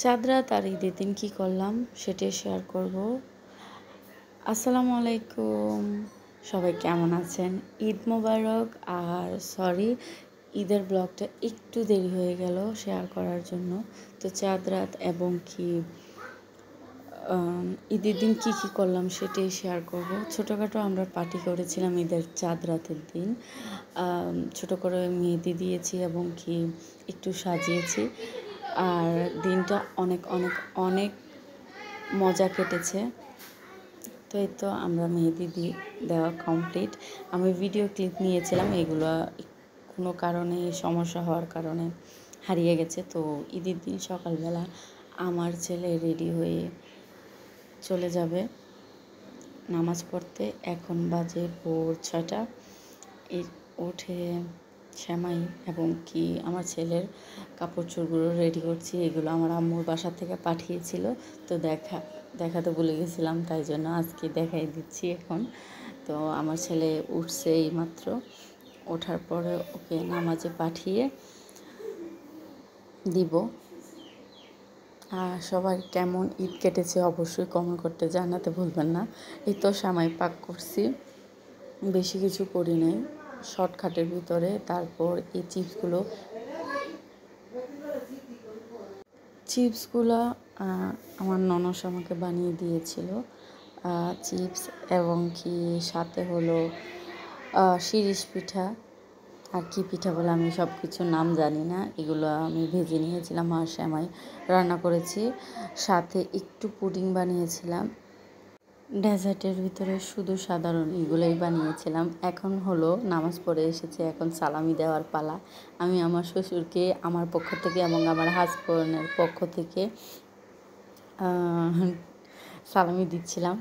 চাঁদ রাত আর ঈদের দিন কী করলাম সেটাই শেয়ার করব। আসসালামু আলাইকুম, সবাই কেমন আছেন? ঈদ মোবারক। আর সরি, ঈদের ব্লগটা একটু দেরি হয়ে গেল শেয়ার করার জন্য। তো চাঁদ রাত এবং কি ঈদের দিন কী কী করলাম সেটাই শেয়ার করব। ছোটোখাটো আমরা পার্টি করেছিলাম ঈদের চাঁদ রাতের দিন। ছোটো করে মেহেদি দিয়েছি এবং কি একটু সাজিয়েছি। আর দিনটা অনেক অনেক অনেক মজা কেটেছে। তো এই তো আমরা মেহেদি দিয়ে দেওয়া কমপ্লিট। আমি ভিডিও ক্লিপ নিয়েছিলাম, এগুলো কোনো কারণে সমস্যা হওয়ার কারণে হারিয়ে গেছে। তো ঈদের দিন সকালবেলা আমার ছেলে রেডি হয়ে চলে যাবে নামাজ পড়তে। এখন বাজে ভোর 6টা। উঠে সেমাই এবং কি আমার ছেলের কাপড় চোপড়গুলো রেডি করছি। এগুলো আমার আম্মুর বাসা থেকে পাঠিয়েছিল, তো দেখাতে ভুলে গেছিলাম, তাই জন্য আজকে দেখাই দিচ্ছি এখন। তো আমার ছেলে উঠছে এই মাত্র, ওঠার পরে ওকে নামাজে পাঠিয়ে দিব। আর সবাই কেমন ঈদ কেটেছে অবশ্যই কমেন্ট করতে জানাতে ভুলবেন না। এই তো সেমাই পাক করছি, বেশি কিছু করি নাই, শর্টকাটের ভিতরে। তারপর এই চিপসগুলো আমার ননদ আমাকে বানিয়ে দিয়েছিল। চিপস এবং কি সাথে হলো শিরিষ পিঠা, আর কি পিঠা বলে আমি সব কিছুর নাম জানি না। এগুলো আমি ভেজে নিয়েছিলাম আর সেমাই রান্না করেছি, সাথে একটু পুডিং বানিয়েছিলাম। ডেজার্টের ভিতরে শুধু সাধারণ এগুলোই বানিয়েছিলাম। এখন হলো নামাজ পড়ে এসেছে, এখন সালামি দেওয়ার পালা। আমি আমার শ্বশুরকে আমার পক্ষ থেকে এবং আমার হাজব্যান্ডের পক্ষ থেকে সালামি দিচ্ছিলাম।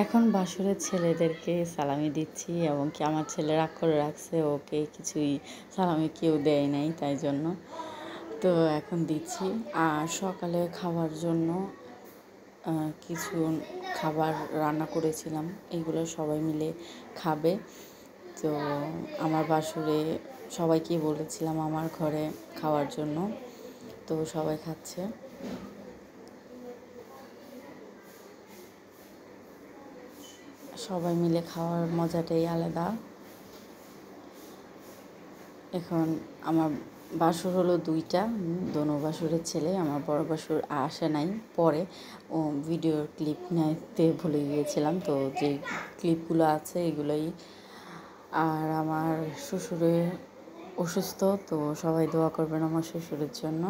এখন বাসুরের ছেলেদেরকে সালামি দিচ্ছি এবং কি আমার ছেলে রাগ করে রাখছে, ওকে কিছুই সালামি কেউ দেয় নাই, তাই জন্য তো এখন দিচ্ছি। আর সকালে খাওয়ার জন্য কিছু খাবার রান্না করেছিলাম, এগুলো সবাই মিলে খাবে। তো আমার বাসুরে সবাইকে বলেছিলাম আমার ঘরে খাওয়ার জন্য, তো সবাই খাচ্ছে। সবাই মিলে খাওয়ার মজাটাই আলাদা। এখন আমার বাসুর হলো 2টা, দোনো বাসুরের ছেলে। আমার বড় বাসুর আসে নাই, পরে ও ভিডিওর ক্লিপ নিতে ভুলে গিয়েছিলাম, তো যে ক্লিপগুলো আছে এগুলোই। আর আমার শ্বশুরের অসুস্থ, তো সবাই দোয়া করবেন আমার শ্বশুরের জন্য।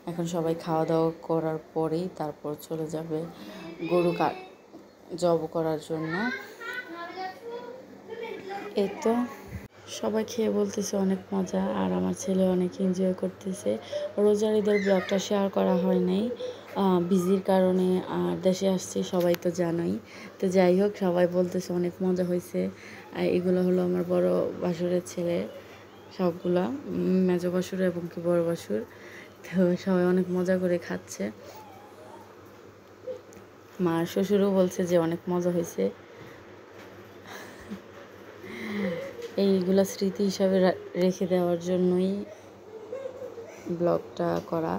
এখন সবাই খাওয়া দাওয়া করার পরেই তারপর চলে যাবে গরু জব করার জন্য। এই তো সবাই খেয়ে বলতেছে অনেক মজা, আর আমার ছেলে অনেক এনজয় করতেছে। রোজার ঈদের ব্লগটা শেয়ার করা হয় নাই বিজির কারণে, আর দেশে আসছি সবাই তো জানোই। তো যাই হোক, সবাই বলতেছে অনেক মজা হয়েছে। আর এগুলো হলো আমার বড় বাসুরের ছেলে, সবগুলা মেজো বাসুর এবং কি বড় বাসুর। তো সবাই অনেক মজা করে খাচ্ছে। মা শ্বশুরও বলছে যে অনেক মজা হয়েছে। এইগুলো স্মৃতি হিসাবে রেখে দেওয়ার জন্যই ব্লগটা করা।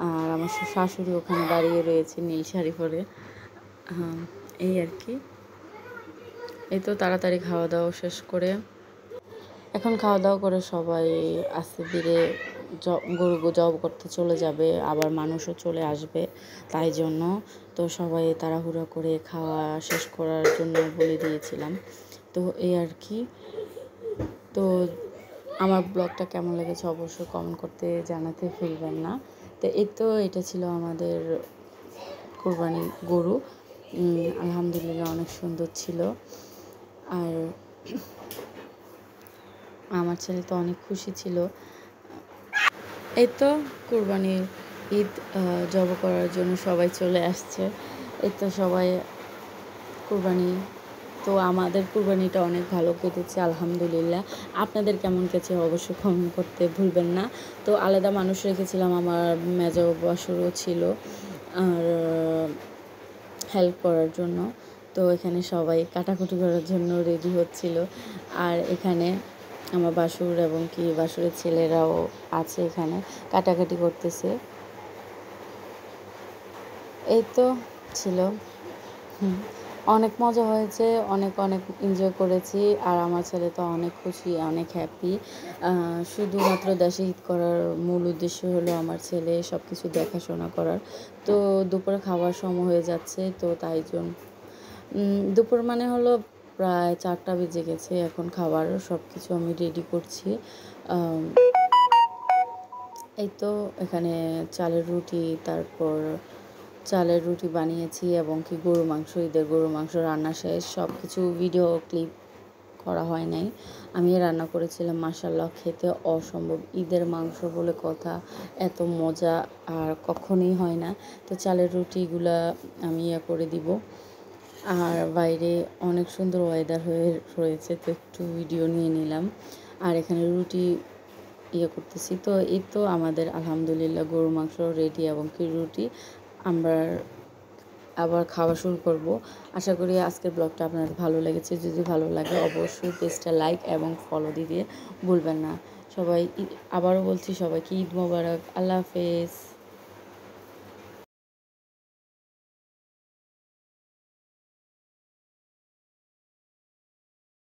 আর আমার শাশুড়ি ওখানে দাঁড়িয়ে রয়েছে নীল শাড়ি পরে। এই আর কি। এই তো তাড়াতাড়ি খাওয়া দাওয়া শেষ করে এখন খাওয়া দাওয়া করে সবাই আস্তে ধীরে গরু জব করতে চলে যাবে, আবার মানুষও চলে আসবে, তাই জন্য তো সবাই তাড়াহুড়া করে খাওয়া শেষ করার জন্য বলে দিয়েছিলাম। তো এই আর কি। তো আমার ব্লগটা কেমন লেগেছে অবশ্যই কমেন্ট করতে জানাতে ভুলবেন না। তো এই তো এটা ছিল আমাদের কোরবানি গরু। আলহামদুলিল্লাহ অনেক সুন্দর ছিল। আর আমার ছেলে তো অনেক খুশি ছিল। এই তো কোরবানির ঈদ জব করার জন্য সবাই চলে আসছে। এই তো সবাই কোরবানি, তো আমাদের কোরবানিটা অনেক ভালো কেটেছে আলহামদুলিল্লাহ। আপনাদের কেমন কেটেছে অবশ্যই কমেন্ট করতে ভুলবেন না। তো আলাদা মানুষ রেখেছিলাম, আমার মেজো বাসুরও ছিল আর হেল্প করার জন্য। তো এখানে সবাই কাটাকুটি করার জন্য রেডি হচ্ছিল। আর এখানে আমার বাসুর এবং কি বাসুরের ছেলেরাও আছে এখানে, কাটাকাটি করতেছে। এই তো ছিল। হুম, অনেক মজা হয়েছে, অনেক অনেক এনজয় করেছি। আর আমার ছেলে তো অনেক খুশি, অনেক হ্যাপি। শুধুমাত্র দেশে ঈদ করার মূল উদ্দেশ্য হলো আমার ছেলে সব কিছু দেখাশোনা করার। তো দুপুরে খাওয়ার সময় হয়ে যাচ্ছে, তো তাই জন্য দুপুর মানে হলো প্রায় 4টা বেজে গেছে। এখন খাবার সব কিছু আমি রেডি করছি। আম এই তো এখানে চালের রুটি, তারপর চালের রুটি বানিয়েছি এবং কি গরুর মাংস, ঈদের গরুর মাংস রান্না শেষ। সব কিছু ভিডিও ক্লিপ করা হয় নাই। আমি রান্না করেছিলাম, মাশাআল্লাহ খেতে অসম্ভব। ঈদের মাংস বলে কথা, এত মজা আর কখনোই হয় না। তো চালের রুটিগুলা আমি করে দিব। আর বাইরে অনেক সুন্দর ওয়েদার রয়েছে, তো একটু ভিডিও নিয়ে নিলাম। আর এখানে রুটি করতেছি। তো এই তো আমাদের আলহামদুলিল্লাহ গরুর মাংস রেডি এবং কি রুটি। আমরা আবার খাওয়া শুরু করব। আশা করি আজকের ব্লগটা আপনাদের ভালো লেগেছে। যদি ভালো লাগে অবশ্যই পেজটা লাইক এবং ফলো দিতে ভুলবেন না। সবাই আবারও বলছি, সবাইকে ঈদ মোবারক। আল্লাহ হাফেজ।